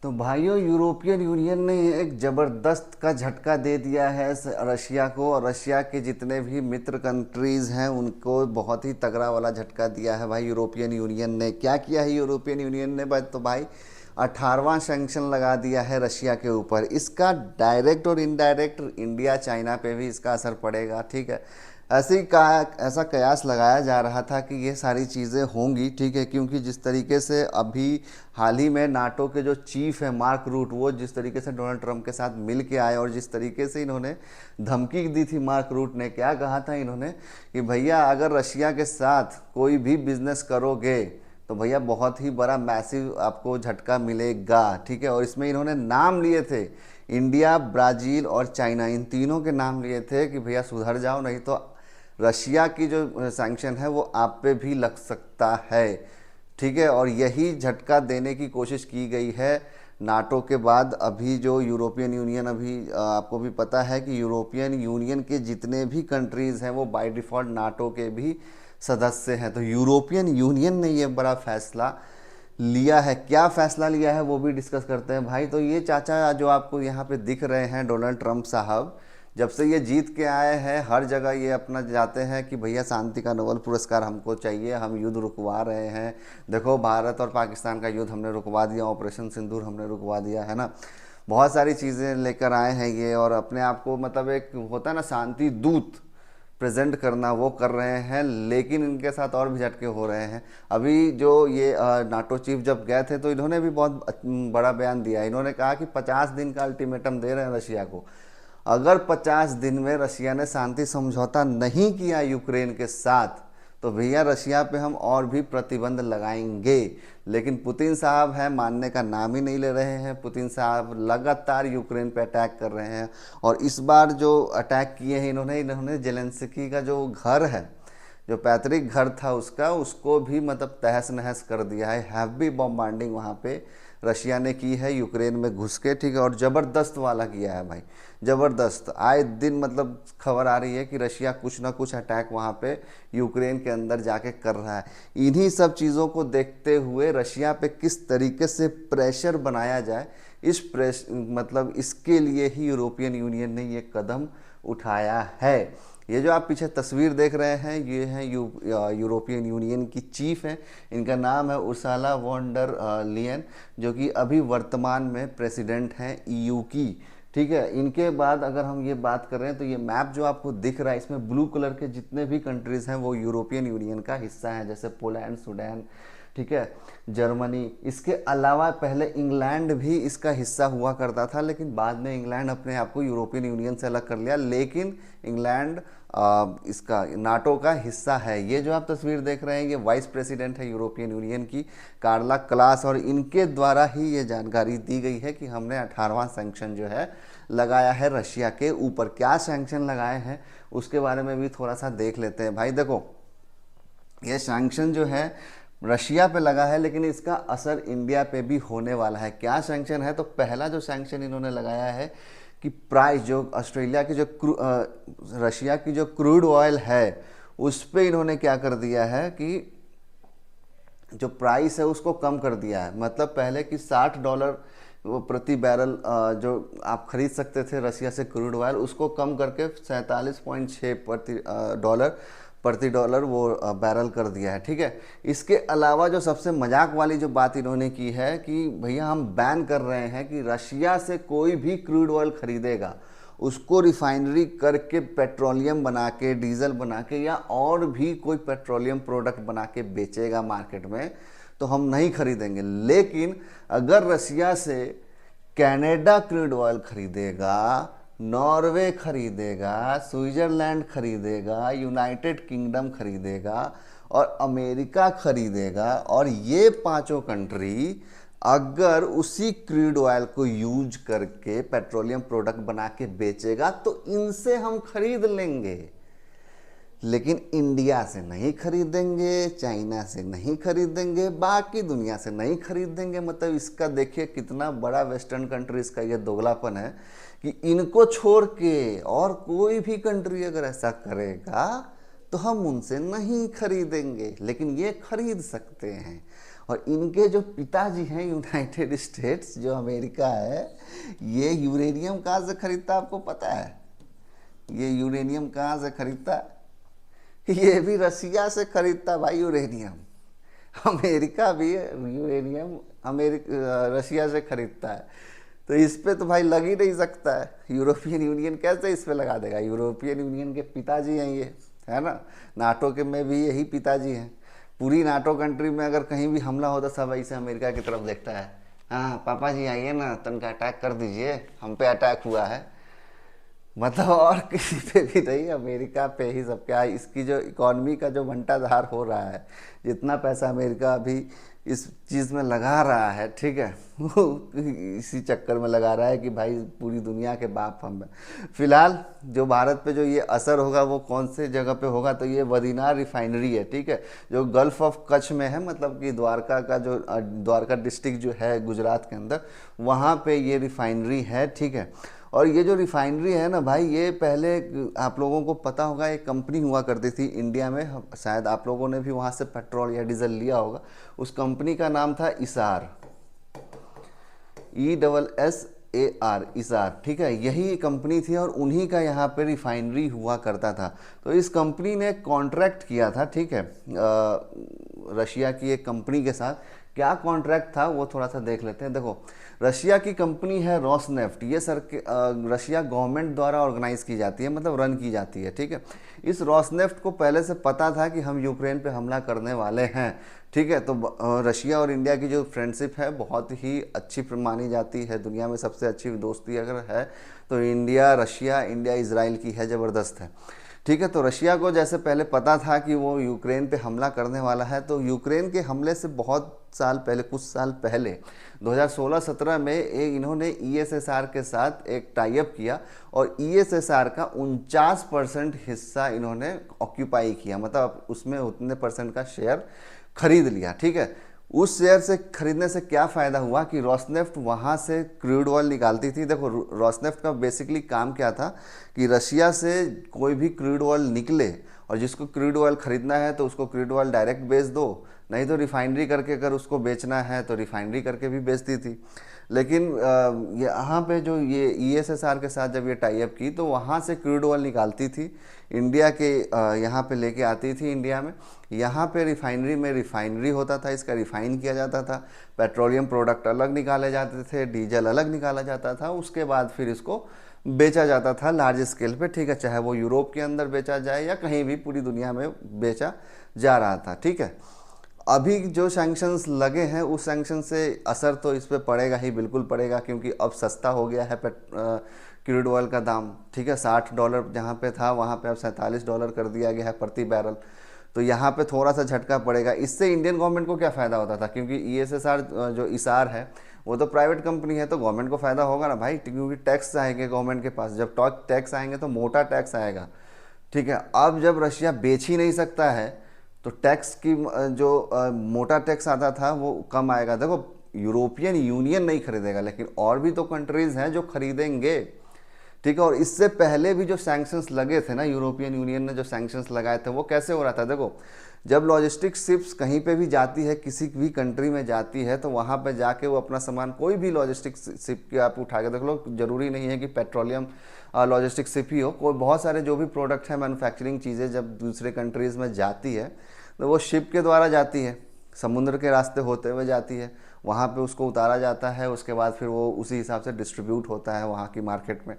तो भाइयों, European union ने एक ज़बरदस्त का झटका दे दिया है रशिया को, और रशिया के जितने भी मित्र कंट्रीज़ हैं उनको बहुत ही तगड़ा वाला झटका दिया है भाई। यूरोपियन यूनियन ने क्या किया है? यूरोपियन यूनियन ने तो भाई 18वां सैंक्शन लगा दिया है रशिया के ऊपर। इसका डायरेक्ट और इनडायरेक्ट इंडिया चाइना पे भी इसका असर पड़ेगा, ठीक है। ऐसा कयास लगाया जा रहा था कि ये सारी चीज़ें होंगी, ठीक है, क्योंकि जिस तरीके से अभी हाल ही में नाटो के जो चीफ है मार्क रूट, वो जिस तरीके से डोनाल्ड ट्रंप के साथ मिल के आए और जिस तरीके से इन्होंने धमकी दी थी, मार्क रूट ने क्या कहा था इन्होंने कि भैया अगर रशिया के साथ कोई भी बिजनेस करोगे तो भैया बहुत ही बड़ा मैसिव आपको झटका मिलेगा, ठीक है। और इसमें इन्होंने नाम लिए थे, इंडिया, ब्राज़ील और चाइना, इन तीनों के नाम लिए थे कि भैया सुधर जाओ, नहीं तो रशिया की जो सैंक्शन है वो आप पे भी लग सकता है, ठीक है। और यही झटका देने की कोशिश की गई है नाटो के बाद। अभी जो यूरोपियन यूनियन, अभी आपको भी पता है कि यूरोपियन यूनियन के जितने भी कंट्रीज़ हैं वो बाय डिफ़ॉल्ट नाटो के भी सदस्य हैं। तो यूरोपियन यूनियन ने ये बड़ा फैसला लिया है। क्या फैसला लिया है वो भी डिस्कस करते हैं भाई। तो ये चाचा जो आपको यहाँ पे दिख रहे हैं, डोनाल्ड ट्रंप साहब, जब से ये जीत के आए हैं हर जगह ये अपना जाते हैं कि भैया शांति का नोबेल पुरस्कार हमको चाहिए, हम युद्ध रुकवा रहे हैं। देखो, भारत और पाकिस्तान का युद्ध हमने रुकवा दिया, ऑपरेशन सिंदूर हमने रुकवा दिया, है ना। बहुत सारी चीज़ें लेकर आए हैं ये, और अपने आप को मतलब एक होता है ना शांति दूत प्रेजेंट करना, वो कर रहे हैं। लेकिन इनके साथ और भी झटके हो रहे हैं। अभी जो ये नाटो चीफ जब गए थे तो इन्होंने भी बहुत बड़ा बयान दिया। इन्होंने कहा कि 50 दिन का अल्टीमेटम दे रहे हैं रशिया को। अगर 50 दिन में रशिया ने शांति समझौता नहीं किया यूक्रेन के साथ तो भैया रशिया पे हम और भी प्रतिबंध लगाएंगे। लेकिन पुतिन साहब हैं, मानने का नाम ही नहीं ले रहे हैं। पुतिन साहब लगातार यूक्रेन पे अटैक कर रहे हैं, और इस बार जो अटैक किए हैं इन्होंने जेलेंस्की का जो घर है, जो पैतृक घर था उसको भी मतलब तहस नहस कर दिया है। हैवी बॉम्बार्डिंग वहाँ पे रशिया ने की है यूक्रेन में घुस के, ठीक है। और ज़बरदस्त वाला किया है भाई, ज़बरदस्त। आए दिन मतलब खबर आ रही है कि रशिया कुछ ना कुछ अटैक वहाँ पे यूक्रेन के अंदर जाके कर रहा है। इन्हीं सब चीज़ों को देखते हुए रशिया पे किस तरीके से प्रेशर बनाया जाए, मतलब इसके लिए ही यूरोपियन यूनियन ने ये कदम उठाया है। ये जो आप पीछे तस्वीर देख रहे हैं ये हैं यूरोपियन यूनियन की चीफ हैं। इनका नाम है उर्सुला वॉन डर लियन, जो कि अभी वर्तमान में प्रेसिडेंट हैं ईयू की, ठीक है। इनके बाद अगर हम ये बात कर रहे हैं तो ये मैप जो आपको दिख रहा है इसमें ब्लू कलर के जितने भी कंट्रीज़ हैं वो यूरोपियन यूनियन का हिस्सा हैं, जैसे पोलैंड, सूडान, ठीक है, जर्मनी। इसके अलावा पहले इंग्लैंड भी इसका हिस्सा हुआ करता था, लेकिन बाद में इंग्लैंड अपने आप को यूरोपियन यूनियन से अलग कर लिया। लेकिन इंग्लैंड इसका नाटो का हिस्सा है। ये जो आप तस्वीर देख रहे हैं ये वाइस प्रेसिडेंट है यूरोपियन यूनियन की, कार्ला क्लास, और इनके द्वारा ही ये जानकारी दी गई है कि हमने 18वां सैंक्शन जो है लगाया है रशिया के ऊपर। क्या सैंक्शन लगाए हैं उसके बारे में भी थोड़ा सा देख लेते हैं भाई। देखो, ये सैंक्शन जो है रशिया पे लगा है, लेकिन इसका असर इंडिया पे भी होने वाला है। क्या सैंक्शन है? तो पहला जो सैंक्शन इन्होंने लगाया है कि प्राइस जो ऑस्ट्रेलिया की जो रशिया की जो क्रूड ऑयल है उस पे इन्होंने क्या कर दिया है कि जो प्राइस है उसको कम कर दिया है। मतलब पहले कि $60 वो प्रति बैरल जो आप खरीद सकते थे रशिया से क्रूड ऑयल, उसको कम करके 47.6 प्रति डॉलर वो बैरल कर दिया है, ठीक है। इसके अलावा जो सबसे मजाक वाली जो बात इन्होंने की है कि भैया हम बैन कर रहे हैं कि रशिया से कोई भी क्रूड ऑयल खरीदेगा उसको रिफाइनरी करके पेट्रोलियम बना के, डीजल बना के, या और भी कोई पेट्रोलियम प्रोडक्ट बना के बेचेगा मार्केट में तो हम नहीं खरीदेंगे। लेकिन अगर रशिया से कनाडा क्रूड ऑयल खरीदेगा, नॉर्वे खरीदेगा, स्विट्जरलैंड खरीदेगा, यूनाइटेड किंगडम खरीदेगा और अमेरिका खरीदेगा, और ये पांचों कंट्री अगर उसी क्रूड ऑयल को यूज करके पेट्रोलियम प्रोडक्ट बना के बेचेगा तो इनसे हम खरीद लेंगे। लेकिन इंडिया से नहीं खरीदेंगे, चाइना से नहीं खरीदेंगे, बाकी दुनिया से नहीं खरीदेंगे। मतलब इसका देखिए कितना बड़ा वेस्टर्न कंट्रीज का ये दोगलापन है कि इनको छोड़ के और कोई भी कंट्री अगर ऐसा करेगा तो हम उनसे नहीं खरीदेंगे, लेकिन ये खरीद सकते हैं। और इनके जो पिताजी हैं यूनाइटेड स्टेट्स जो अमेरिका है, ये यूरेनियम कहाँ से खरीदता आपको पता है? ये यूरेनियम कहाँ से खरीदता? ये भी रसिया से खरीदता भाई यूरेनियम। अमेरिका भी यूरेनियम रशिया से खरीदता है। तो इस पे तो भाई लग ही नहीं सकता है। यूरोपियन यूनियन कैसे इस पे लगा देगा? यूरोपियन यूनियन के पिताजी हैं ये, है ना। नाटो के में भी यही पिताजी हैं। पूरी नाटो कंट्री में अगर कहीं भी हमला होता सब ऐसे अमेरिका की तरफ देखता है, हाँ पापा जी आइए ना, तनका अटैक कर दीजिए, हम पे अटैक हुआ है। मतलब और किसी पे भी नहीं, अमेरिका पे ही सब। क्या इसकी जो इकॉनमी का जो बंटाधार हो रहा है, जितना पैसा अमेरिका अभी इस चीज़ में लगा रहा है, ठीक है, वो इसी चक्कर में लगा रहा है कि भाई पूरी दुनिया के बाप हम हैं। फिलहाल जो भारत पे जो ये असर होगा वो कौन से जगह पे होगा? तो ये वदीनार रिफाइनरी है, ठीक है, जो गल्फ ऑफ कच्छ में है, मतलब कि द्वारका का जो द्वारका डिस्ट्रिक्ट जो है गुजरात के अंदर, वहाँ पे ये रिफाइनरी है, ठीक है। और ये जो रिफाइनरी है ना भाई, ये पहले आप लोगों को पता होगा एक कंपनी हुआ करती थी इंडिया में, शायद आप लोगों ने भी वहाँ से पेट्रोल या डीजल लिया होगा। उस कंपनी का नाम था इसार, ESSAR, इसार, ठीक है, यही कंपनी थी और उन्हीं का यहाँ पे रिफाइनरी हुआ करता था। तो इस कंपनी ने कॉन्ट्रैक्ट किया था, ठीक है, रशिया की एक कंपनी के साथ। क्या कॉन्ट्रैक्ट था वो थोड़ा सा देख लेते हैं। देखो, रशिया की कंपनी है रोसनेफ्ट, ये रशिया गवर्नमेंट द्वारा ऑर्गेनाइज की जाती है, मतलब रन की जाती है, ठीक है। इस रोसनेफ्ट को पहले से पता था कि हम यूक्रेन पे हमला करने वाले हैं, ठीक है। तो रशिया और इंडिया की जो फ्रेंडशिप है बहुत ही अच्छी मानी जाती है, दुनिया में सबसे अच्छी दोस्ती अगर है तो इंडिया रशिया, इंडिया इजराइल की है, ज़बरदस्त है, ठीक है। तो रशिया को जैसे पहले पता था कि वो यूक्रेन पे हमला करने वाला है, तो यूक्रेन के हमले से बहुत साल पहले, कुछ साल पहले 2016-17 में इन्होंने ESSR के साथ एक टाई अप किया और ESSR का 49% हिस्सा इन्होंने ऑक्यूपाई किया, मतलब उसमें उतने % का शेयर खरीद लिया, ठीक है। उस शेयर से खरीदने से क्या फ़ायदा हुआ कि रोसनेफ्ट वहाँ से क्रूड ऑयल निकालती थी। देखो, रोसनेफ्ट का बेसिकली काम क्या था कि रशिया से कोई भी क्रूड ऑयल निकले और जिसको क्रूड ऑयल खरीदना है तो उसको क्रूड ऑयल डायरेक्ट बेच दो, नहीं तो रिफाइनरी करके अगर उसको बेचना है तो रिफाइनरी करके भी बेचती थी। लेकिन यहाँ पे जो ये ESSR के साथ जब ये टाई अप की तो वहाँ से क्रूड ऑयल निकालती थी, इंडिया के यहाँ पे लेके आती थी इंडिया में। यहाँ पे रिफाइनरी में रिफाइनरी होता था, इसका रिफाइन किया जाता था, पेट्रोलियम प्रोडक्ट अलग निकाले जाते थे, डीजल अलग निकाला जाता था, उसके बाद फिर इसको बेचा जाता था लार्ज स्केल पे, ठीक है, चाहे वो यूरोप के अंदर बेचा जाए या कहीं भी पूरी दुनिया में बेचा जा रहा था, ठीक है। अभी जो सैंक्शंस लगे हैं उस सैंक्शन से असर तो इस पर पड़ेगा ही, बिल्कुल पड़ेगा, क्योंकि अब सस्ता हो गया है क्रूड ऑयल का दाम, ठीक है। $60 जहाँ पे था वहाँ पे अब $47 कर दिया गया है प्रति बैरल। तो यहाँ पे थोड़ा सा झटका पड़ेगा। इससे इंडियन गवर्नमेंट को क्या फ़ायदा होता था, क्योंकि ESSR जो इसार है वो तो प्राइवेट कंपनी है, तो गवर्नमेंट को फ़ायदा होगा ना भाई, क्योंकि टैक्स आएंगे गवर्नमेंट के पास। जब टैक्स आएंगे तो मोटा टैक्स आएगा, ठीक है। अब जब रशिया बेच ही नहीं सकता है तो टैक्स की जो मोटा टैक्स आता था वो कम आएगा। देखो, यूरोपियन यूनियन नहीं खरीदेगा, लेकिन और भी तो कंट्रीज़ हैं जो खरीदेंगे, ठीक है। और इससे पहले भी जो सैंक्शंस लगे थे ना, यूरोपियन यूनियन ने जो सैंक्शंस लगाए थे वो कैसे हो रहा था? देखो, जब लॉजिस्टिक शिप्स कहीं पे भी जाती है, किसी भी कंट्री में जाती है, तो वहाँ पे जाके वो अपना सामान, कोई भी लॉजिस्टिक शिप की आप उठा के देख लो, जरूरी नहीं है कि पेट्रोलियम लॉजिस्टिक शिप ही हो, कोई बहुत सारे जो भी प्रोडक्ट हैं, मैन्युफैक्चरिंग चीज़ें जब दूसरे कंट्रीज़ में जाती है तो वो शिप के द्वारा जाती है, समुद्र के रास्ते होते हुए जाती है, वहाँ पे उसको उतारा जाता है, उसके बाद फिर वो उसी हिसाब से डिस्ट्रीब्यूट होता है वहाँ की मार्केट में,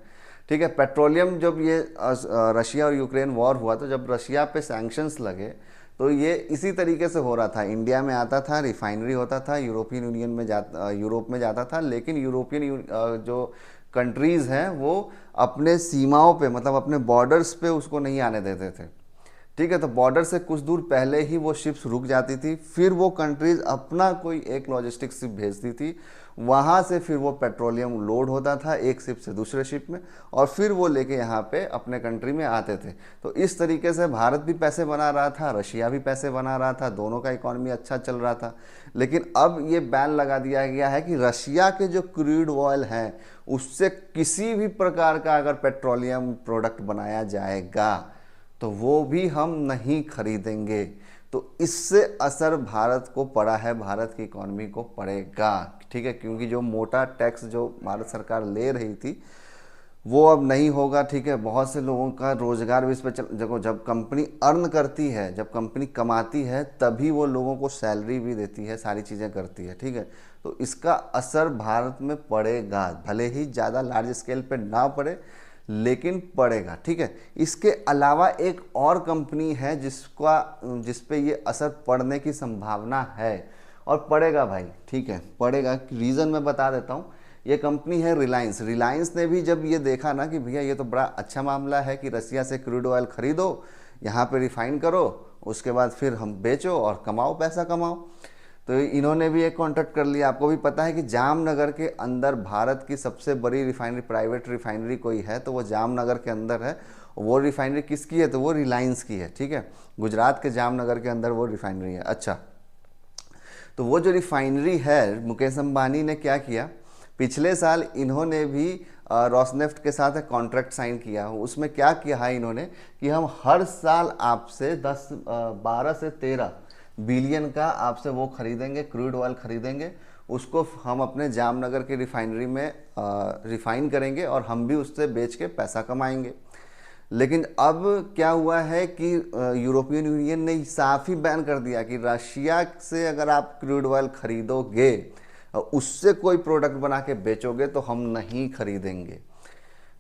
ठीक है। पेट्रोलियम जब ये रशिया और यूक्रेन वॉर हुआ तो जब रशिया पे सैंक्शंस लगे तो ये इसी तरीके से हो रहा था। इंडिया में आता था, रिफाइनरी होता था, यूरोपियन यूनियन में यूरोप में जाता था, लेकिन यूरोपियन जो कंट्रीज़ हैं वो अपने सीमाओं पे, मतलब अपने बॉर्डर्स पे उसको नहीं आने देते थे, ठीक है। तो बॉर्डर से कुछ दूर पहले ही वो शिप्स रुक जाती थी, फिर वो कंट्रीज अपना कोई एक लॉजिस्टिक शिप भेजती थी, वहाँ से फिर वो पेट्रोलियम लोड होता था एक शिप से दूसरे शिप में, और फिर वो लेके यहाँ पे अपने कंट्री में आते थे। तो इस तरीके से भारत भी पैसे बना रहा था, रशिया भी पैसे बना रहा था, दोनों का इकॉनमी अच्छा चल रहा था। लेकिन अब ये बैन लगा दिया गया है कि रशिया के जो क्रूड ऑयल हैं उससे किसी भी प्रकार का अगर पेट्रोलियम प्रोडक्ट बनाया जाएगा तो वो भी हम नहीं खरीदेंगे। तो इससे असर भारत को पड़ा है, भारत की इकोनॉमी को पड़ेगा, ठीक है। क्योंकि जो मोटा टैक्स जो भारत सरकार ले रही थी वो अब नहीं होगा, ठीक है। बहुत से लोगों का रोजगार भी इस पर देखो, जब कंपनी अर्न करती है, जब कंपनी कमाती है, तभी वो लोगों को सैलरी भी देती है, सारी चीज़ें करती है, ठीक है। तो इसका असर भारत में पड़ेगा, भले ही ज़्यादा लार्ज स्केल पे ना पड़े, लेकिन पड़ेगा, ठीक है। इसके अलावा एक और कंपनी है जिस पे ये असर पड़ने की संभावना है, और पड़ेगा भाई, ठीक है, पड़ेगा। रीज़न मैं बता देता हूँ। ये कंपनी है रिलायंस। रिलायंस ने भी जब ये देखा ना कि भैया ये तो बड़ा अच्छा मामला है कि रसिया से क्रूड ऑयल खरीदो, यहाँ पे रिफाइन करो, उसके बाद फिर हम बेचो और कमाओ, पैसा कमाओ, तो इन्होंने भी एक कॉन्ट्रैक्ट कर लिया। आपको भी पता है कि जामनगर के अंदर भारत की सबसे बड़ी रिफाइनरी, प्राइवेट रिफाइनरी कोई है तो वो जामनगर के अंदर है। वो रिफाइनरी किसकी है? तो वो रिलायंस की है, ठीक है। गुजरात के जामनगर के अंदर वो रिफाइनरी है। अच्छा, तो वो जो रिफाइनरी है, मुकेश अंबानी ने क्या किया, पिछले साल इन्होंने भी रोसनेफ्ट के साथ एक कॉन्ट्रैक्ट साइन किया। उसमें क्या किया है इन्होंने कि हम हर साल आपसे 12 से 13 बिलियन का आपसे वो खरीदेंगे, क्रूड ऑयल खरीदेंगे, उसको हम अपने जामनगर की रिफाइनरी में रिफाइन करेंगे और हम भी उससे बेच के पैसा कमाएंगे। लेकिन अब क्या हुआ है कि यूरोपियन यूनियन ने साफ ही बैन कर दिया कि रशिया से अगर आप क्रूड ऑयल खरीदोगे, उससे कोई प्रोडक्ट बना के बेचोगे तो हम नहीं खरीदेंगे,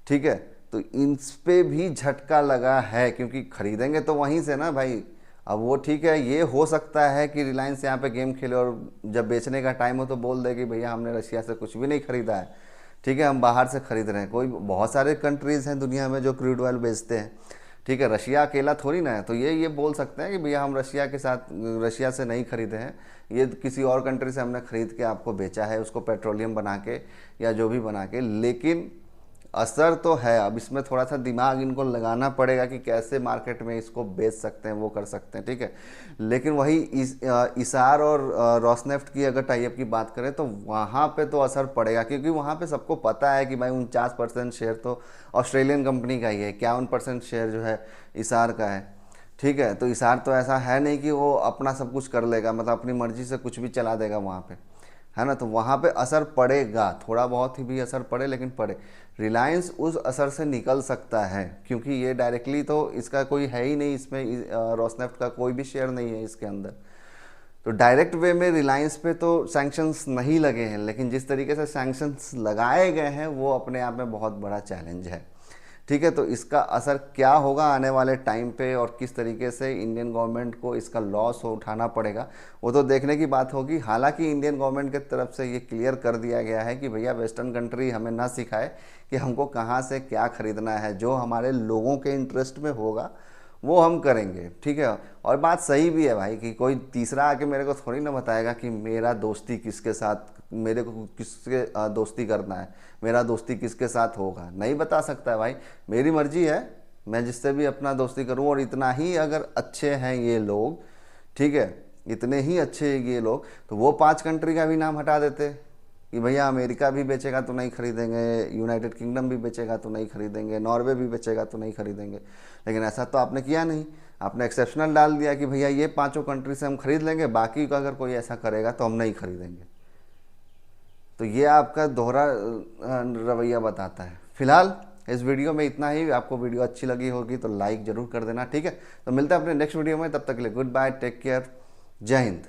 ठीक है। तो इन पे भी झटका लगा है, क्योंकि खरीदेंगे तो वहीं से ना भाई। अब वो ठीक है, ये हो सकता है कि रिलायंस यहाँ पे गेम खेले और जब बेचने का टाइम हो तो बोल दे कि भैया हमने रशिया से कुछ भी नहीं खरीदा है, ठीक है, हम बाहर से खरीद रहे हैं। कोई बहुत सारे कंट्रीज़ हैं दुनिया में जो क्रूड ऑयल बेचते हैं, ठीक है, रशिया अकेला थोड़ी ना है। तो ये बोल सकते हैं कि भैया हम रशिया से नहीं खरीदे हैं, ये किसी और कंट्री से हमने खरीद के आपको बेचा है, उसको पेट्रोलियम बना के या जो भी बना के। लेकिन असर तो है। अब इसमें थोड़ा सा दिमाग इनको लगाना पड़ेगा कि कैसे मार्केट में इसको बेच सकते हैं, वो कर सकते हैं, ठीक है। लेकिन वही इसार और रोसनेफ्ट की अगर टाइप की बात करें तो वहाँ पे तो असर पड़ेगा, क्योंकि वहाँ पे सबको पता है कि भाई 49% शेयर तो ऑस्ट्रेलियन कंपनी का ही है, 51% शेयर जो है इसार का है, ठीक है। तो इसार तो ऐसा है नहीं कि वो अपना सब कुछ कर लेगा, मतलब अपनी मर्जी से कुछ भी चला देगा वहाँ पे, है ना। तो वहाँ पे असर पड़ेगा, थोड़ा बहुत ही भी असर पड़े, लेकिन पड़े। रिलायंस उस असर से निकल सकता है, क्योंकि ये डायरेक्टली तो इसका कोई है ही नहीं, इसमें रोसनेफ्ट का कोई भी शेयर नहीं है इसके अंदर। तो डायरेक्ट वे में रिलायंस पे तो सैंक्शंस नहीं लगे हैं, लेकिन जिस तरीके से सैंक्शंस लगाए गए हैं वो अपने आप में बहुत बड़ा चैलेंज है, ठीक है। तो इसका असर क्या होगा आने वाले टाइम पे और किस तरीके से इंडियन गवर्नमेंट को इसका लॉस उठाना पड़ेगा, वो तो देखने की बात होगी। हालांकि इंडियन गवर्नमेंट की तरफ से ये क्लियर कर दिया गया है कि भैया वेस्टर्न कंट्री हमें ना सिखाए कि हमको कहाँ से क्या खरीदना है, जो हमारे लोगों के इंटरेस्ट में होगा वो हम करेंगे, ठीक है। और बात सही भी है भाई कि कोई तीसरा आके मेरे को थोड़ी ना बताएगा कि मेरा दोस्ती किसके साथ, मेरे को किसके दोस्ती करना है, मेरा दोस्ती किसके साथ होगा, नहीं बता सकता है भाई। मेरी मर्जी है, मैं जिससे भी अपना दोस्ती करूं। और इतना ही अगर अच्छे हैं ये लोग, ठीक है, इतने ही अच्छे हैं ये लोग, तो वो 5 कंट्री का भी नाम हटा देते कि भैया अमेरिका भी बेचेगा तो नहीं खरीदेंगे, यूनाइटेड किंगडम भी बेचेगा तो नहीं खरीदेंगे, नॉर्वे भी बेचेगा तो नहीं खरीदेंगे। लेकिन ऐसा तो आपने किया नहीं, आपने एक्सेप्शनल डाल दिया कि भैया ये 5 कंट्री से हम खरीद लेंगे, बाकी का अगर कोई ऐसा करेगा तो हम नहीं खरीदेंगे। तो ये आपका दोहरा रवैया बताता है। फिलहाल इस वीडियो में इतना ही। आपको वीडियो अच्छी लगी होगी तो लाइक ज़रूर कर देना, ठीक है। तो मिलते हैं अपने नेक्स्ट वीडियो में, तब तक के लिए गुड बाय, टेक केयर, जय हिंद।